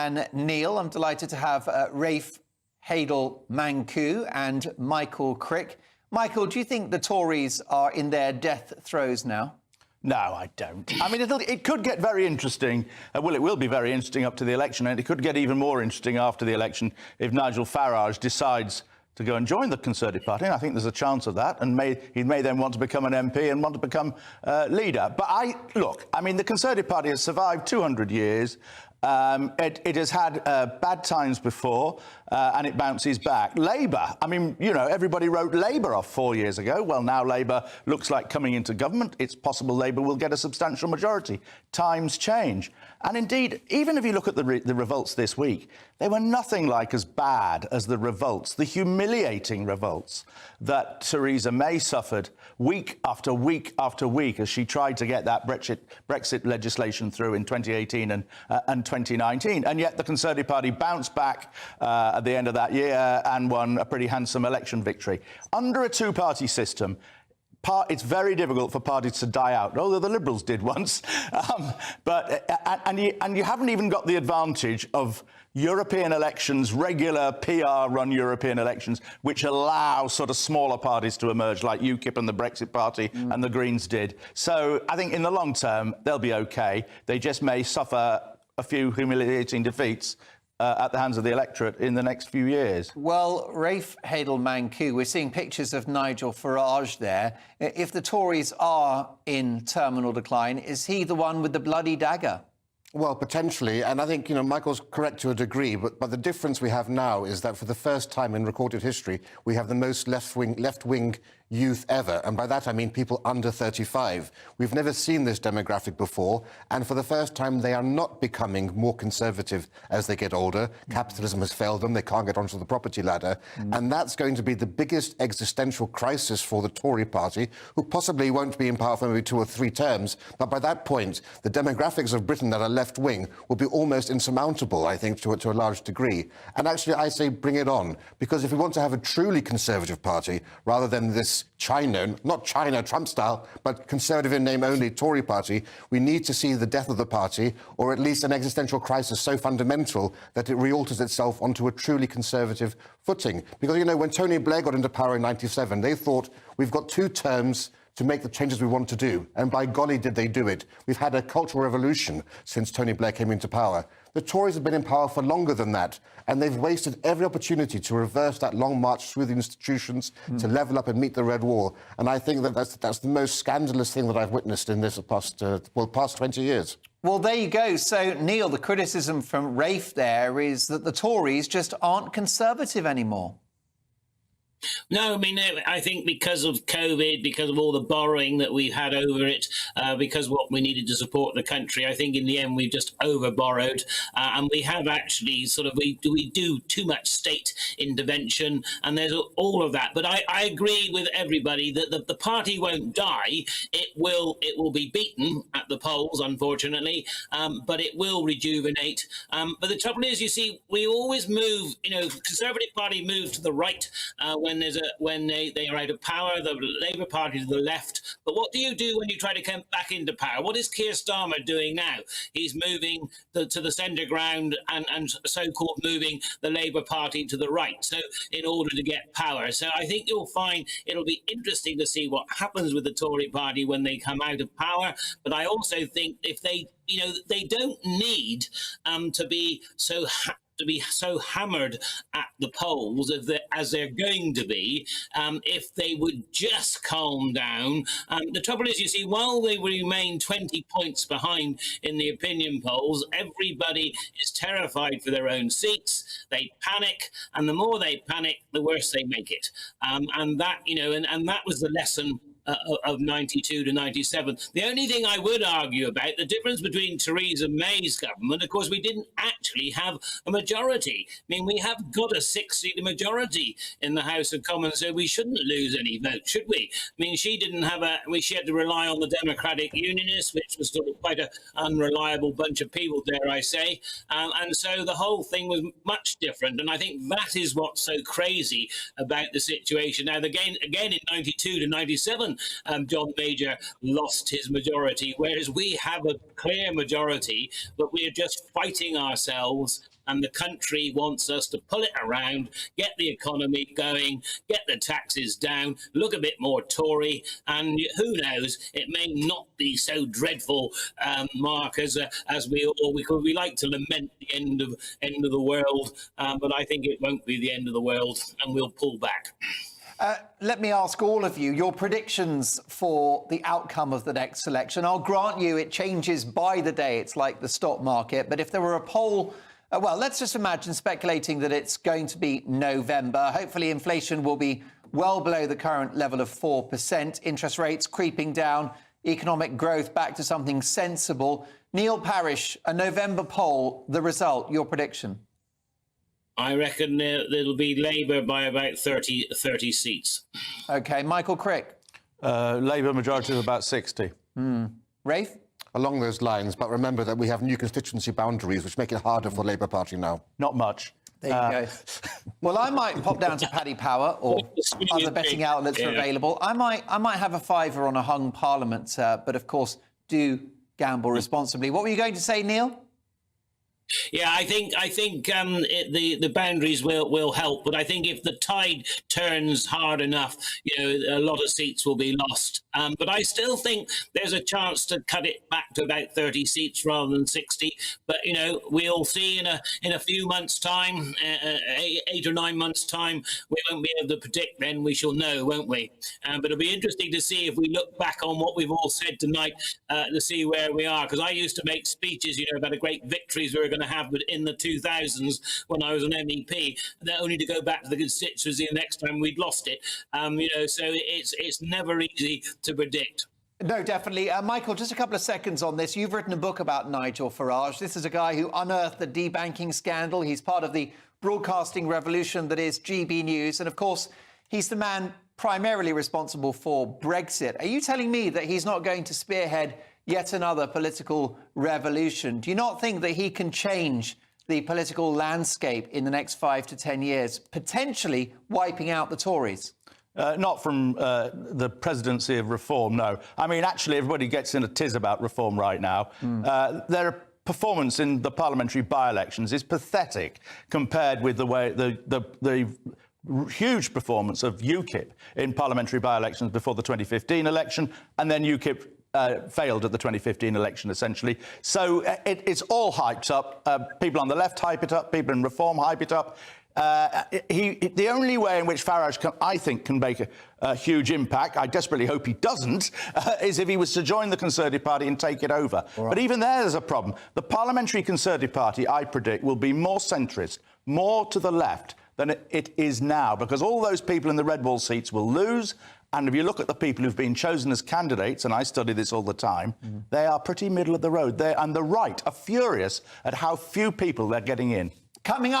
And Neil, I'm delighted to have Rafe Heydel-Mankoo and Michael Crick. Michael, do you think the Tories are in their death throes now? No, I don't. I mean, it could get very interesting. Well, it will be very interesting up to the election, and it could get even more interesting after the election if Nigel Farage decides to go and join the Conservative Party. And I think there's a chance of that, and he may then want to become an MP and want to become leader. But look, I mean, the Conservative Party has survived 200 years. It has had bad times before, and it bounces back. Labour, I mean, you know, everybody wrote Labour off 4 years ago. Well, now Labour looks like coming into government. It's possible Labour will get a substantial majority. Times change. And indeed, even if you look at the revolts this week, they were nothing like as bad as the revolts, the humiliating revolts that Theresa May suffered week after week after week as she tried to get that Brexit legislation through in 2018 and 2019. And yet the Conservative Party bounced back at the end of that year and won a pretty handsome election victory. Under a two-party system, it's very difficult for parties to die out, although the Liberals did once. And you haven't even got the advantage of European elections, regular PR-run European elections, which allow sort of smaller parties to emerge, like UKIP and the Brexit Party and the Greens did. So I think in the long term, they'll be OK. They just may suffer a few humiliating defeats at the hands of the electorate in the next few years. Well, Rafe Heydel-Mankoo, we're seeing pictures of Nigel Farage there. If the Tories are in terminal decline, is he the one with the bloody dagger? Well, potentially, and I think, you know, Michael's correct to a degree, but the difference we have now is that for the first time in recorded history, we have the most left-wing youth ever, and by that I mean people under 35. We've never seen this demographic before, and for the first time they are not becoming more conservative as they get older. Capitalism has failed them, they can't get onto the property ladder, and that's going to be the biggest existential crisis for the Tory Party, who possibly won't be in power for maybe 2 or 3 terms, but by that point the demographics of Britain that are left-wing will be almost insurmountable, I think, to a large degree. And actually I say bring it on, because if we want to have a truly conservative party, rather than this not China, Trump style, but Conservative in name only Tory Party, we need to see the death of the party, or at least an existential crisis so fundamental that it realters itself onto a truly conservative footing. Because, you know, when Tony Blair got into power in '97, they thought, we've got 2 terms to make the changes we want to do. And by golly, did they do it. We've had a cultural revolution since Tony Blair came into power. The Tories have been in power for longer than that, and they've wasted every opportunity to reverse that long march through the institutions, to level up and meet the red wall. And I think that that's the most scandalous thing that I've witnessed in this past 20 years. Well, there you go. So, Neil, the criticism from Rafe there is that the Tories just aren't conservative anymore. No, I mean, I think because of COVID, because of all the borrowing that we've had over it, because of what we needed to support the country, I think in the end we've just over-borrowed, and we have actually sort of, we do too much state intervention, and there's all of that. But I agree with everybody that the party won't die. It will be beaten at the polls, unfortunately, but it will rejuvenate. But the trouble is, you see, we always move, you know, the Conservative Party moves to the right when they are out of power, the Labour Party to the left. But what do you do when you try to come back into power? What is Keir Starmer doing now? He's moving to the centre ground and so-called moving the Labour Party to the right, so in order to get power. So I think you'll find it'll be interesting to see what happens with the Tory Party when they come out of power. But I also think if they don't need to be so hammered at the polls as they're going to be, if they would just calm down. The trouble is, you see, while they remain 20 points behind in the opinion polls, everybody is terrified for their own seats. They panic, and the more they panic, the worse they make it. And that, you know, and that was the lesson of 92 to 97. The only thing I would argue about, the difference between Theresa May's government, of course, we didn't actually have a majority. I mean, we have got a 6-seat majority in the House of Commons, so we shouldn't lose any votes, should we? I mean, she didn't have she had to rely on the Democratic Unionists, which was sort of quite an unreliable bunch of people, dare I say. And so the whole thing was much different. And I think that is what's so crazy about the situation. Now, again in 92 to 97, John Major lost his majority, whereas we have a clear majority, but we are just fighting ourselves and the country wants us to pull it around, get the economy going, get the taxes down, look a bit more Tory, and who knows, it may not be so dreadful, Mark, as we like to lament the end of the world, but I think it won't be the end of the world, and we'll pull back. Let me ask all of you your predictions for the outcome of the next election. I'll grant you it changes by the day. It's like the stock market. But if there were a poll, well, let's just imagine speculating that it's going to be November. Hopefully inflation will be well below the current level of 4%. Interest rates creeping down, economic growth back to something sensible. Neil Parish, a November poll, the result, your prediction? I reckon it'll be Labour by about 30 seats. OK. Michael Crick? Labour majority of about 60. Rafe? Along those lines, but remember that we have new constituency boundaries, which make it harder for the Labour Party now. Not much. There you go. Well, I might pop down to Paddy Power or other betting outlets are available. I might have a fiver on a hung parliament, but of course, do gamble responsibly. What were you going to say, Neil? Yeah, I think the boundaries will help, but I think if the tide turns hard enough, a lot of seats will be lost. But I still think there's a chance to cut it back to about 30 seats rather than 60. But we'll see in a few months' time, 8 or 9 months' time. We won't be able to predict. Then we shall know, won't we? But it'll be interesting to see if we look back on what we've all said tonight to see where we are. Because I used to make speeches, about the great victories we were going to have in the 2000s when I was an MEP, only to go back to the constituency the next time we'd lost it. So it's never easy to predict. No, definitely. Michael, just a couple of seconds on this. You've written a book about Nigel Farage. This is a guy who unearthed the debanking scandal. He's part of the broadcasting revolution that is GB News. And of course, he's the man primarily responsible for Brexit. Are you telling me that he's not going to spearhead yet another political revolution? Do you not think that he can change the political landscape in the next 5 to 10 years, potentially wiping out the Tories? Not from the presidency of reform, no. I mean, actually, everybody gets in a tiz about reform right now. Their performance in the parliamentary by-elections is pathetic compared with the way the huge performance of UKIP in parliamentary by-elections before the 2015 election, and then UKIP failed at the 2015 election, essentially. So it's all hyped up. People on the left hype it up. People in reform hype it up. The only way in which Farage, can make a huge impact, I desperately hope he doesn't, is if he was to join the Conservative Party and take it over. Right. But even there's a problem. The Parliamentary Conservative Party, I predict, will be more centrist, more to the left than it is now, because all those people in the red wall seats will lose. And if you look at the people who've been chosen as candidates, and I study this all the time, they are pretty middle of the road. And the right are furious at how few people they're getting in. Coming up.